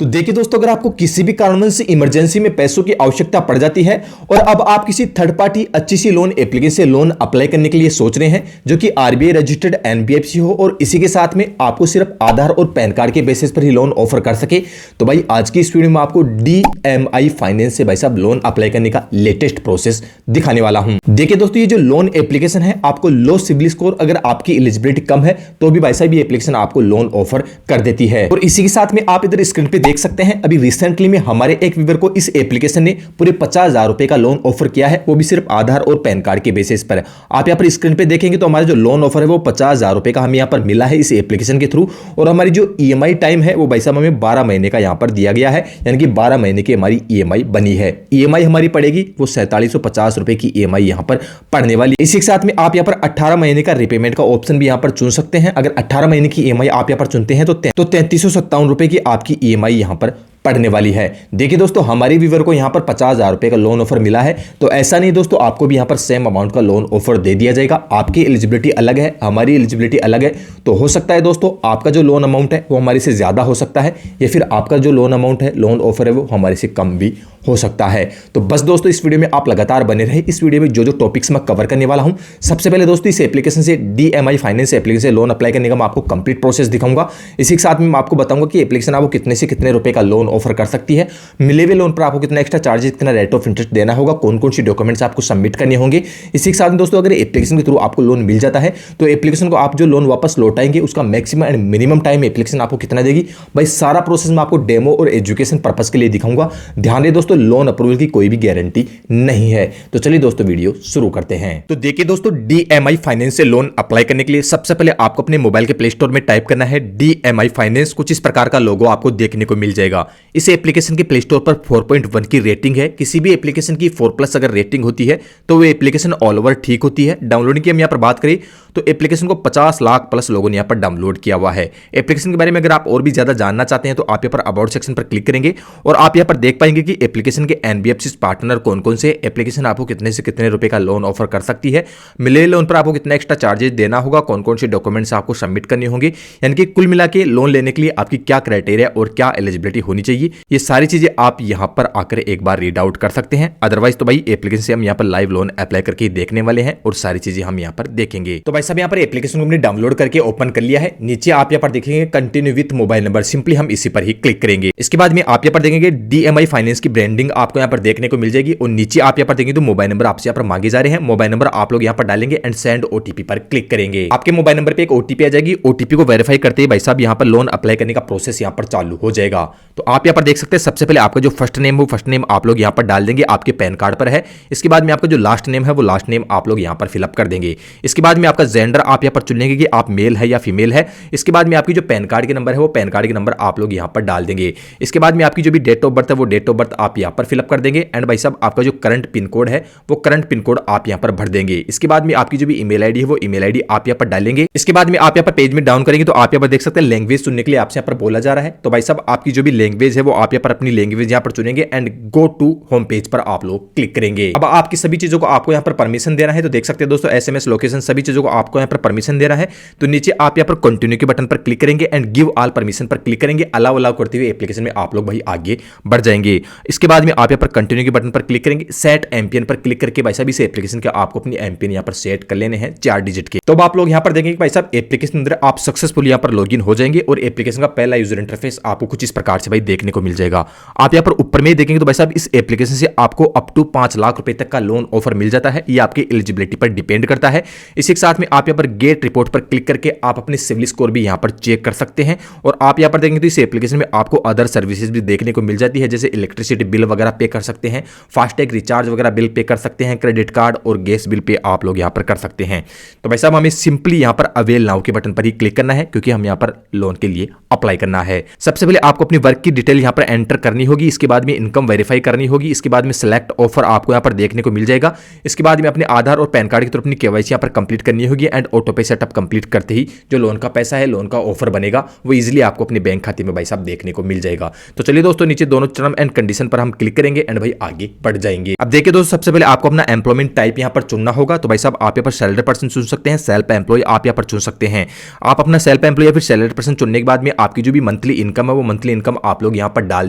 तो देखिए दोस्तों, अगर आपको किसी भी कारणवश से इमरजेंसी में पैसों की आवश्यकता पड़ जाती है और अब आप किसी थर्ड पार्टी अच्छी सी लोन एप्लीकेशन से लोन अप्लाई करने के लिए सोच रहे हैं जो कि आरबीआई रजिस्टर्ड एनबीएफसी हो और इसी के साथ में आपको सिर्फ आधार और पैन कार्ड के बेसिस पर ही लोन ऑफर कर सके, तो भाई आज की इस वीडियो में आपको डीएमआई फाइनेंस से भाई साहब लोन अप्लाई करने का लेटेस्ट प्रोसेस दिखाने वाला हूं। देखिए दोस्तों, ये जो लोन एप्लीकेशन है आपको लो सिविल स्कोर, अगर आपकी एलिजिबिलिटी कम है तो भी भाई साहब ये एप्लीकेशन आपको लोन ऑफर कर देती है। और इसी के साथ में आप इधर स्क्रीन पे देख सकते हैं, अभी रिसेंटली में हमारे एक व्यूअर को इस एप्लीकेशन ने पूरे 50,000 रुपए का लोन ऑफर किया है, वो भी सिर्फ आधार और पैन कार्ड के बेसिस पर। आप यहाँ पर स्क्रीन पे देखेंगे तो हमारा जो लोन ऑफर है वो 50,000 रुपए का हमें यहाँ पर मिला है इस एप्लीकेशन के थ्रू। और हमारी जो ईएमआई टाइम है वो भाई साहब हमें 12 महीने का यहाँ पर दिया गया है, यानी कि 12 महीने की हमारी ईएमआई बनी है। ईएमआई हमारी पड़ेगी वो 4750 रुपए की ईएमआई यहाँ पर पड़ने वाली है। इसी के साथ में आप यहाँ पर 18 महीने का रिपेमेंट का ऑप्शन भी यहाँ पर चुन सकते हैं। अगर 18 महीने की ईएमआई आप यहाँ पर चुनते हैं तो 3357 रुपए की आपकी ईएमआई यहाँ पर पड़ने वाली है। देखिए दोस्तों, हमारे व्यूअर को यहाँ पर 50,000 रुपए का लोन ऑफर मिला है, तो ऐसा नहीं दोस्तों आपको भी यहाँ पर सेम अमाउंट का लोन ऑफर दे दिया जाएगा। आपकी एलिजिबिलिटी अलग है, हमारी एलिजिबिलिटी अलग है, तो हो सकता है दोस्तों आपका जो लोन अमाउंट है वो हमारे से ज्यादा हो सकता है, या फिर आपका जो लोन अमाउंट है, लोन ऑफर है वो हमारे से कम भी हो सकता है। तो बस दोस्तों इस वीडियो में आप लगातार बने रहे। इस वीडियो में जो जो टॉपिक्स मैं कवर करने वाला हूं, सबसे पहले दोस्तों इस एप्लीकेशन से डीएमआई फाइनेंस एप्लीकेशन से लोन अप्लाई करने का मैं आपको कंप्लीट प्रोसेस दिखाऊंगा। इसी के साथ में मैं आपको बताऊंगा कि एप्लीकेशन आपको कितने से कितने रुपए का लोन ऑफर कर सकती है, मिले हुए लोन पर आपको कितना एक्स्ट्रा चार्जेस, कितना रेट ऑफ इंटरेस्ट देना होगा, कौन कौन सी डॉक्यूमेंट्स आपको सबमिट करने होंगे। इसी के साथ में दोस्तों अगर एप्लीकेशन के थ्रू आपको लोन मिल जाता है तो एप्लीकेशन को आप जो लोन वापस लौटाएंगे उसका maximum and minimum time application आपको कितना देगी, भाई सारा प्रोसेस मैं आपको डेमो और एजुकेशन पर्पस के लिए दिखाऊंगा। ध्यान दें दोस्तों, लोन अप्रूवल की कोई भी गारंटी नहीं है। तो चलिए दोस्तों वीडियो शुरू करते हैं। तो देखिए दोस्तों, डीएमआई फाइनेंस से लोन अप्लाई करने के लिए सबसे पहले आपको अपने मोबाइल के प्ले स्टोर में टाइप करना है डीएमआई फाइनेंस। कुछ इस प्रकार का लोगो आपको देखने को मिल जाएगा। इस एप्लीकेशन के प्ले स्टोर पर 4.1 की रेटिंग है। किसी भी एप्लीकेशन की 4+ अगर रेटिंग होती है तो वो एप्लीकेशन ऑल ओवर ठीक होती है। डाउनलोडिंग की हम यहाँ पर बात करें तो एप्लीकेशन को 50 लाख प्लस लोगों ने यहाँ पर डाउनलोड किया हुआ है। एप्लीकेशन के बारे में अगर आप और भी ज्यादा जानना चाहते हैं तो आप यहाँ पर अबाउट सेक्शन पर क्लिक करेंगे और आप यहाँ पर देख पाएंगे कि एप्लीकेशन के एनबीएफसी पार्टनर कौन कौन से, एप्लीकेशन आपको कितने से कितने रुपए का लोन ऑफर कर सकती है, मिले लोन पर आपको कितना एक्स्ट्रा चार्जेस देना होगा, कौन कौन से डॉक्यूमेंट्स आपको सबमिट करने होंगे, यानी कि कुल मिला के लोन लेने के लिए आपकी क्या क्राइटेरिया और क्या एलिजिबिलिटी होनी चाहिए, ये सारी चीजें आप यहाँ पर आकर एक बार रीड आउट कर सकते हैं। अदरवाइज तो भाई एप्लीकेशन से हम यहाँ पर लाइव लोन अप्लाई करके देखने वाले हैं और सारी चीजें हम यहाँ पर देखेंगे। तो भाई साहब यहाँ पर एप्लीकेशन को हमने डाउनलोड करके ओपन कर लिया है। नीचे आप यहाँ पर देखेंगे continue with mobile number, simply हम इसी पर ही क्लिक करेंगे। इसके बाद में आप यहाँ पर देखेंगे डीएमआई फाइनेंस की ब्रांडिंग आपको यहाँ पर देखने को मिल जाएगी और नीचे आप यहाँ पर देखेंगे तो मोबाइल नंबर आपसे यहाँ पर मांगे जा रहे हैं। मोबाइल नंबर आप लोग यहाँ पर डालेंगे एंड सेंड ओटीपी पर क्लिक करेंगे। आपके मोबाइल नंबर पे एक ओटीपी आ जाएगी। ओटीपी को वेरीफाई करते ही भाई साहब यहाँ पर लोन अप्लाई करने का प्रोसेस यहाँ पर चालू हो जाएगा। तो आप यहाँ पर देख सकते हैं सबसे पहले आपका जो फर्स्ट नेम, वो फर्स्ट नेम आप लोग यहाँ पर डाल देंगे, आपके पैन कार्ड पर है। इसके बाद में आपका जो लास्ट नेम है वो लास्ट नेम आप लोग यहाँ पर फिलअप कर देंगे। इसके बाद में आपका जेंडर आप यहाँ पर चुन लेंगे कि आप मेल है या फीमेल है। इसके बाद में आपकी जो पैन कार्ड के नंबर है वो पैन कार्ड के नंबर आप लोग यहाँ पर डाल देंगे। इसके बाद में आपकी जो भी डेट ऑफ बर्थ है वो डेट ऑफ बर्थ आप यहाँ पर फिलअप कर देंगे एंड भाई साहब आपका जो करंट पिन कोड है वो करंट पिन कोड आप यहाँ पर भर देंगे। इसके बाद में आपकी जो भी ईमेल आईडी है वो ईमेल आईडी आप यहाँ पर डालेंगे। इसके बाद में आप यहाँ पर पेज में डाउन करेंगे तो आप यहाँ पर देख सकते हैं लैंग्वेज चुनने के लिए आपसे यहाँ पर बोला जा रहा है। तो भाई साहब आपकी जो भी लैंग्वेज है वो आप यहाँ पर अपनी लैंग्वेज यहाँ पर चुनेंगे and go to home page पर आप लोग क्लिक करेंगे। अब आपकी सभी चीजों को आपको यहाँ पर परमिशन देना है। तो देख सकते हैं दोस्तों एसएमएस, लोकेशन, सभी चीजों को आपको यहाँ पर परमिशन देना है। तो नीचे आप यहाँ पर कंटिन्यू के बटन पर क्लिक करेंगे एंड गिव ऑल परमिशन पर क्लिक करेंगे। अलाउ अलाउ करते हुए एप्लीकेशन में आप लोग भाई आगे बढ़ जाएंगे। इसके बाद में आप यहाँ पर कंटिन्यू के बटन पर क्लिक करेंगे। सेट एमपीएन पर क्लिक करके भाई साहब इस एप्लीकेशन के आपको अपनी एमपीएन यहाँ पर सेट कर लेने हैं 4 डिजिट के। तो अब आप लोग यहाँ पर देखेंगे भाई साहब एप्लीकेशन अंदर आप सक्सेसफुली यहाँ पर लॉगिन हो जाएंगे और एप्लीकेशन का पहला यूजर इंटरफेस आपको कुछ इस प्रकार से भाई देखने को मिल जाएगा। आप यहाँ पर ऊपर में देखेंगे तो भाई साहब इस एप्लीकेशन से आपको अप टू 5 लाख रुपए तक का लोन ऑफर मिल जाता है। ये आपकी एलिजिबिलिटी पर डिपेंड करता है। इसी के साथ में आप यहाँ पर गेट रिपोर्ट पर क्लिक करके आप अपने सिविल स्कोर भी यहाँ पर चेक कर सकते हैं और आप यहाँ पर देखेंगे तो इस एप्लीकेशन में आपको अदर सर्विसेज भी देखने को मिल जाती है, जैसे इलेक्ट्रिसिटी बिल वगैरह पे कर सकते हैं, फास्टैग रिचार्ज वगैरह बिल पे कर सकते हैं, क्रेडिट कार्ड और गैस बिल पे आप लोग यहाँ पर कर सकते हैं। तो भाई साहब हमें सिंपली यहाँ पर अवेल नाउ के बटन पर ही क्लिक करना है क्योंकि हम यहाँ पर लोन के लिए अप्लाई करना है। सबसे पहले आपको अपनी वर्क की डिटेल यहाँ पर एंटर करनी होगी। इसके बाद में इनकम वेरीफाई करनी होगी। इसके बाद में सिलेक्ट ऑफर आपको यहाँ पर देखने को मिल जाएगा। इसके बाद में अपने आधार और पैन कार्ड की तरफ अपनी केवाईसी यहाँ पर कंप्लीट करनी होगी। होगी एंड ऑटो पे सेटअप कंप्लीट करते ही जो लोन का पैसा है, लोन का ऑफर बनेगा, वो इजीली आपको अपने बैंक खाते में भाई साहब देखने को मिल जाएगा। तो चलिए दोस्तों, नीचे दोनों टर्म एंड कंडीशन पर हम क्लिक करेंगे एंड भाई आगे बढ़ जाएंगे। अब देखिए दोस्तों, सबसे पहले आपको अपना एम्प्लॉयमेंट टाइप यहाँ पर चुनना होगा। तो भाई साहब आप यहाँ पर सैलरी पर्सन चुन सकते हैं, सेल्फ एम्प्लॉय आप यहाँ पर चुन सकते हैं। आप अपना सेल्फ एम्प्लॉय या फिर सैलरी पर्सन चुनने के बाद में आपकी जो भी मंथली इनकम है वो मंथली इनकम आप लोग यहाँ पर डाल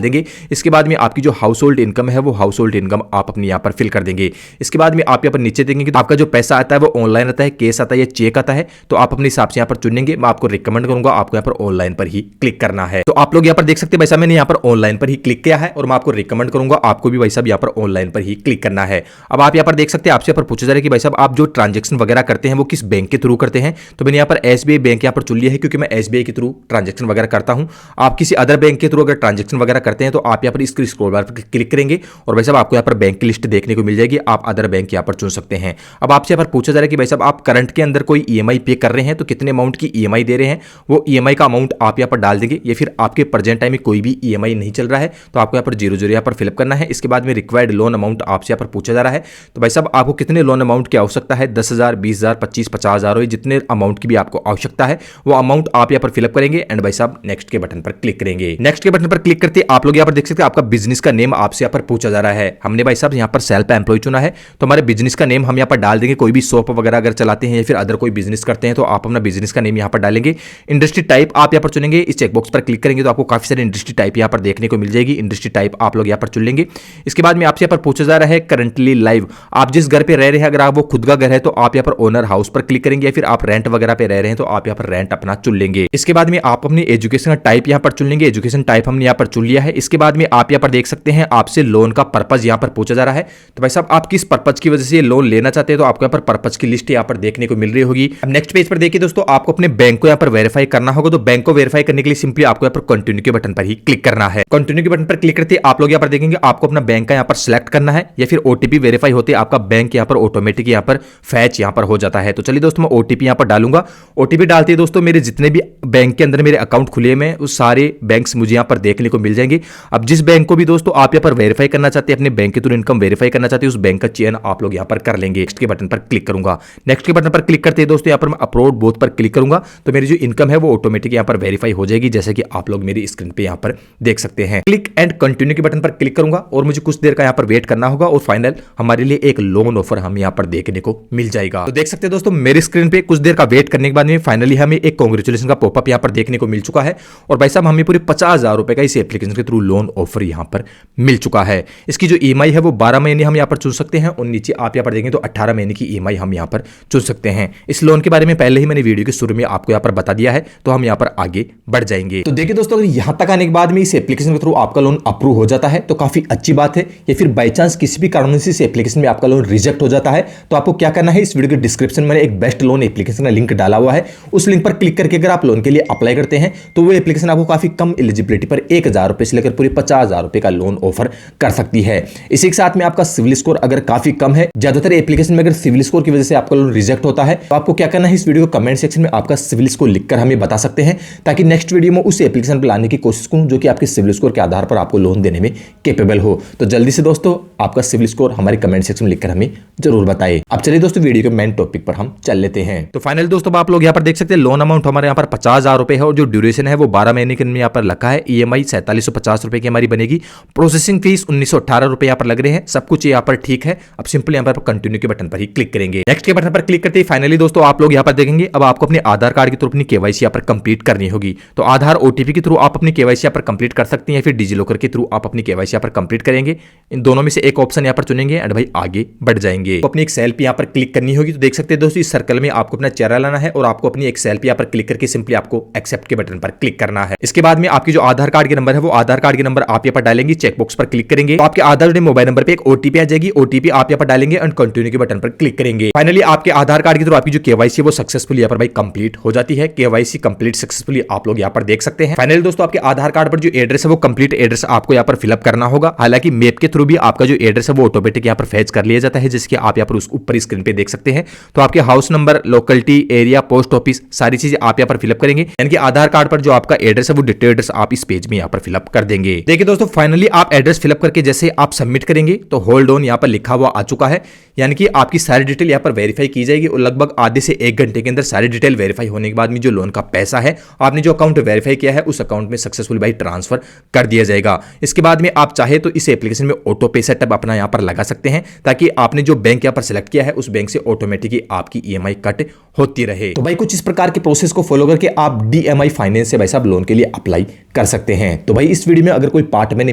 देंगे। इसके बाद में आपकी जो हाउस होल्ड इनकम है वो हाउस होल्ड इनकम आप अपनी यहाँ पर फिल कर देंगे। इसके बाद में आप यहाँ पर नीचे देंगे कि आपका जो पैसा आता है वो ऑनलाइन आता है, कैश आता है या चेक आता है, तो आप अपने हिसाब से यहाँ पर चुनेंगे। मैं आपको रिकमेंड करूंगा आपको यहाँ पर ऑनलाइन पर ही क्लिक करना है। तो आप लोग यहाँ पर देख सकते हैं भाई साहब मैंने यहाँ पर ऑनलाइन पर ही क्लिक किया है और मैं आपको रिकमेंड करूंगा आपको भी भाई साहब यहाँ पर ऑनलाइन पर ही क्लिक करना है। अब आप यहाँ पर देख सकते हैं आपसे यहाँ पर पूछा जा रहा है कि भाई साहब आप जो ट्रांजेक्शन वगैरह करते हैं वो किस बैंक के थ्रू करते हैं। तो मैंने यहाँ पर एसबीआई बैंक यहाँ पर चुन लिया है क्योंकि मैं एसबीआई के थ्रू ट्रांजेक्शन वगैरह करता हूँ। आप किसी अदर बैंक के थ्रू अगर ट्रांजेक्शन वगैरह करते हैं तो आप यहाँ पर इसके स्क्रॉल बार पर क्लिक करेंगे और भाई साहब आपको यहाँ पर बैंक की लिस्ट देखने को मिल जाएगी। आप अदर बैंक यहाँ पर चुन सकते हैं। अब आपसे यहाँ पर पूछा जा रहा है कि भाई साहब आप करंट के अंदर कोई ईएमआई पे कर रहे हैं तो कितने अमाउंट की ईएमआई दे रहे हैं, वो ईएमआई का अमाउंट आप यहाँ पर डाल देंगे। या फिर आपके प्रेजेंट टाइम में कोई भी ईएमआई नहीं चल रहा है तो आपको यहाँ पर 00 यहाँ पर फिलअप करना है। इसके बाद में रिक्वायर्ड लोन अमाउंट आपसे यहाँ पर पूछा जा रहा है। तो भाई साहब आपको कितने लोन अमाउंट की आवश्यकता है, 10,000, 20,000, 25,000, 50,000, जितने अमाउंट की भी आपको आवश्यकता है वो अमाउंट आप यहाँ पर फिलअप करेंगे एंड भाई साहब नेक्स्ट के बटन पर क्लिक करेंगे। नेक्स्ट के बटन पर क्लिक करते आप लोग यहाँ पर देख सकते हैं आपका बिजनेस का नेम आपसे यहाँ पर पूछा जा रहा है। हमने भाई साहब यहाँ पर सेल्फ एम्प्लॉय चुना है तो हमारे बिजनेस का नेम हम यहाँ पर डाल देंगे। कोई भी शॉप वगैरह अगर चलाते हैं या फिर अदर कोई बिजनेस करते हैं तो आप अपना बिजनेस का नेम यहाँ पर डालेंगे। इंडस्ट्री टाइप आप यहाँ पर चुनेंगे। इस चेकबॉक्स पर क्लिक करेंगे तो आपको काफी सारी इंडस्ट्री टाइप यहाँ पर देखने को मिल जाएगी। इंडस्ट्री टाइप आप लोग यहाँ पर चुन लेंगे। इसके बाद में आपसे यहाँ पर पूछा जा रहा है करंटली लाइव, आप जिस घर पे रह रहे हैं अगर आप वो खुद का घर है तो आप यहाँ पर ओनर हाउस पर क्लिक करेंगे, या फिर आप रेंट वगैरह पे रह रहे हैं तो आप यहाँ पर रेंट अपना चुन लेंगे। इसके बाद में आप अपनी एजुकेशन का टाइप यहाँ पर चुन लेंगे। एजुकेशन टाइप हमने यहाँ पर चुन लिया है। इसके बाद में आप यहाँ पर देख सकते हैं आपसे लोन का पर्पज यहाँ पर पूछा जा रहा है। तो भाई साहब आप किस पर्पज की वजह से लोन लेना चाहते हैं तो आपको यहाँ पर पर्पज की लिस्ट यहाँ पर देखने को मिल रही होगी। अब नेक्स्ट पेज पर देखिए दोस्तों, आपको अपने बैंक को यहाँ पर वेरीफाई करना होगा। तो बैंक को वेरीफाई करने के लिए सिंपली आपको यहाँ पर कंटिन्यू के बटन पर ही क्लिक करना है। कंटिन्यू के बटन पर क्लिक करते आप लोग यहाँ पर देखेंगे आपको अपना बैंक का यहाँ पर सिलेक्ट करना है या फिर ओटीपी वेरीफाई होते आपका बैंक यहाँ पर ऑटोमेटिक यहाँ पर फैच यहाँ पर हो जाता है। तो चलिए दोस्तों मैं ओटीपी यहाँ पर डालूंगा। ओटीपी डालते ही दोस्तों मेरे जितने भी बैंक के अंदर मेरे अकाउंट खुले में उस सारे बैंक्स मुझे यहाँ पर देखने को मिल जाएंगे। अब जिस बैंक को भी दोस्तों आप यहाँ पर वेरीफाई करना चाहते हैं, अपने बैंक के थ्रू इनकम वेरीफाई करना चाहते हैं, उस बैंक का चयन आप लोग यहाँ पर कर लेंगे। नेक्स्ट के बटन पर क्लिक करूंगा। नेक्स्ट के बटन पर क्लिक करते हैं दोस्तों यहाँ पर मैं अपलोड बोथ पर क्लिक करूंगा तो मेरी जो इनकम है वो ऑटोमेटिक यहाँ पर वेरीफाई हो जाएगी, जैसे कि आप लोग मेरी स्क्रीन पे यहाँ पर देख सकते हैं। क्लिक एंड कंटिन्यू के बटन पर क्लिक करूंगा और मुझे कुछ देर का यहाँ पर वेट करना होगा और फाइनल हमारे लिए एक लोन ऑफर हम यहाँ पर देखने को मिल जाएगा। तो देख सकते हैं दोस्तों मेरी स्क्रीन पे कुछ देर का वेट करने के बाद में फाइनली हमें एक कांग्रेचुलेशन का पॉपअप यहाँ पर देखने को मिल चुका है और भाई साहब हमें पूरे 50,000 रुपए का इस एप्लीकेशन के थ्रू लोन ऑफर यहाँ पर मिल चुका है। इसकी जो ईएमआई है वो 12 महीने हम यहाँ पर चुन सकते हैं और नीचे आप यहाँ पर देखेंगे तो 18 महीने की ईएमआई हम यहाँ पर चुन सकते हैं। इस लोन के बारे में पहले ही मैंने वीडियो के शुरू में आपको यहाँ पर बता दिया है, तो हम यहाँ पर आगे बढ़ जाएंगे। तो देखिए दोस्तों अगर यहाँ तक आने के बाद में इस एप्लीकेशन के थ्रू आपका लोन अप्रूव हो जाता है तो काफी अच्छी बात है। या फिर बाई चांस किसी भी कारण से इस एप्लीकेशन में आपका लोन रिजेक्ट हो जाता है तो आपको क्या करना है, इस वीडियो के डिस्क्रिप्शन में एक बेस्ट लोन एप्लीकेशन का लिंक डाला हुआ है। उस लिंक पर क्लिक करके अगर आप लोन के लिए अप्लाई करते हैं तो वो एप्लीकेशन आपको काफी कम एलिजिबिलिटी पर 1,000 रुपए से लेकर पूरे 50,000 रुपए का लोन ऑफर कर सकती है। इसी के साथ में आपका सिविल स्कोर अगर काफी कम है, ज्यादातर एप्लीकेशन में अगर सिविल स्कोर की वजह से आपका लोन रिजेक्ट होता है तो आपको क्या करना है, इस वीडियो को कमेंट सेक्शन में आपका सिविल स्कोर लिखकर हमें बता सकते हैं ताकि नेक्स्ट वीडियो में उस एप्लीकेशन पर लाने की कोशिश करूं जो कि आपके सिविल स्कोर के आधार पर आपको लोन देने में कैपेबल हो। तो जल्दी से दोस्तों आपका सिविल स्कोर हमारे कमेंट सेक्शन में लिखकर हमें जरूर बताएं। अब चलिए दोस्तों वीडियो के मेन टॉपिक पर हम चल लेते हैं। तो फाइनल दोस्तों आप लोग यहाँ पर देख सकते हैं लोन अमाउंट हमारे यहाँ पर 50,000 रुपए है और जो ड्यूरेशन है वो 12 महीने के यहाँ पर रखा है। ईएमआई 4750 रुपए की हमारी बनेगी। प्रोसेसिंग फीस 1918 रुपए यहाँ पर लग रहे हैं। सब कुछ यहाँ पर ठीक है। अब सिंपल यहाँ पर कंटिन्यू के बटन पर ही क्लिक करेंगे। नेक्स्ट के बटन पर क्लिक करते ही फाइनली दोस्तों आप लोग यहाँ पर देखेंगे अब आपको अपने आधार कार्ड के थ्रू अपनी केवाईसी यहाँ पर कंप्लीट करनी होगी। तो आधार ओटीपी के थ्रू आप अपनी केवाईसी यहाँ पर कंप्लीट कर सकते हैं या फिर डिजिलॉकर के थ्रू आप अपनी केवाईसी यहाँ पर कंप्लीट करेंगे। इन दोनों में से एक ऑप्शन यहाँ पर चुनेंगे एंड भाई आगे बढ़ जाएंगे। तो अपनी एक सेल्फी यहाँ पर क्लिक करनी होगी। तो देख सकते हैं दोस्तों इस सर्कल में आपको अपना चेहरा लाना है और आपको अपनी एक सेल्फी यहाँ पर क्लिक करके सिंपली आपको एक्सेप्ट के बटन पर क्लिक करना है। इसके बाद में आपकी जो आधार कार्ड के नंबर है वो आधार कार्ड के नंबर आप यहाँ पर डालेंगे, चेकबॉक्स पर क्लिक करेंगे तो आपके आधार मोबाइल नंबर पे एक ओटीपी आ जाएगी। ओटीपी आप यहाँ पर डालेंगे एंड कंटिन्यू के बटन पर क्लिक करेंगे। फाइनली आपके आधार कार्ड के थ्रू आपकी जो केवाईसी है वो सक्सेसफुली यहाँ पर भाई कंप्लीट हो जाती है। केवाईसी कंप्लीट सक्सेसफुली आप लोग यहाँ पर देख सकते हैं। फाइनली दोस्तों आपके आधार कार्ड पर जो एड्रेस है वो कंप्लीट एड्रेस आपको यहाँ पर फिलअप करना होगा। हालांकि मैप के थ्रू भी आपका जो एड्रेस है वो ऑटोमेटिक यहाँ पर फैच कर लिया जाता है, जिसके आप यहाँ पर उस ऊपर स्क्रीन पे देख सकते हैं। तो आपके house number, locality, area, post office सारी चीजें आप यहाँ पर फिलअप करेंगे। यानी कि आधार कार्ड पर जो आपका एड्रेस है वो डिटेल एड्रेस आप इस पेज में यहाँ पर फिलअप कर देंगे। देखिए दोस्तों फाइनली आप एड्रेस फिलअप करके जैसे आप सबमिट करेंगे तो होल्ड ऑन यहाँ पर लिखा हुआ आ चुका है, यानी कि आपकी सारी डिटेल यहाँ पर वेरीफाई की जाएगी और लगभग लगभग आधे से 1 घंटे के अंदर सारी डिटेल वेरीफाई होने के बाद में जो लोन का पैसा है आपने जो अकाउंट वेरीफाई किया है उस अकाउंट में सक्सेसफुल भाई ट्रांसफर कर दिया जाएगा। इसके बाद में आप चाहे तो इस एप्लीकेशन में ऑटो पे सेटअप अपना यहाँ पर लगा सकते हैं ताकि आपने जो बैंक यहाँ पर सिलेक्ट किया है उस बैंक से ऑटोमेटिकली आपकी ईएमआई कट होती रहे। तो भाई कुछ इस प्रकार के प्रोसेस को फॉलो करके आप डीएमआई फाइनेंस से भाई साहब लोन के लिए अप्लाई कर सकते हैं। तो भाई इस वीडियो में अगर कोई पार्ट मैंने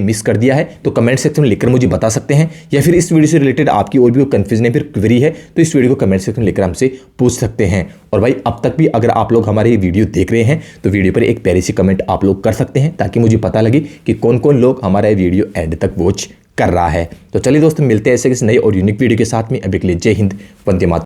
मिस कर दिया है तो कमेंट सेक्शन में लिखकर मुझे बता सकते हैं, या फिर इस वीडियो से रिलेटेड आपकी और भी कोई कंफ्यूजन है फिर क्वेरी है तो इस वीडियो को कमेंट सेक्शन में लिखकर हमसे पूछ सकते हैं। और भाई अब तक भी अगर आप लोग हमारे ये वीडियो देख रहे हैं तो वीडियो पर एक प्यारी सी कमेंट आप लोग कर सकते हैं ताकि मुझे पता लगे कि कौन कौन लोग हमारा ये वीडियो एंड तक वॉच कर रहा है। तो चलिए दोस्तों मिलते हैं ऐसे किसी नई और यूनिक वीडियो के साथ में। अभी के लिए जय हिंद, वंदे मातरम।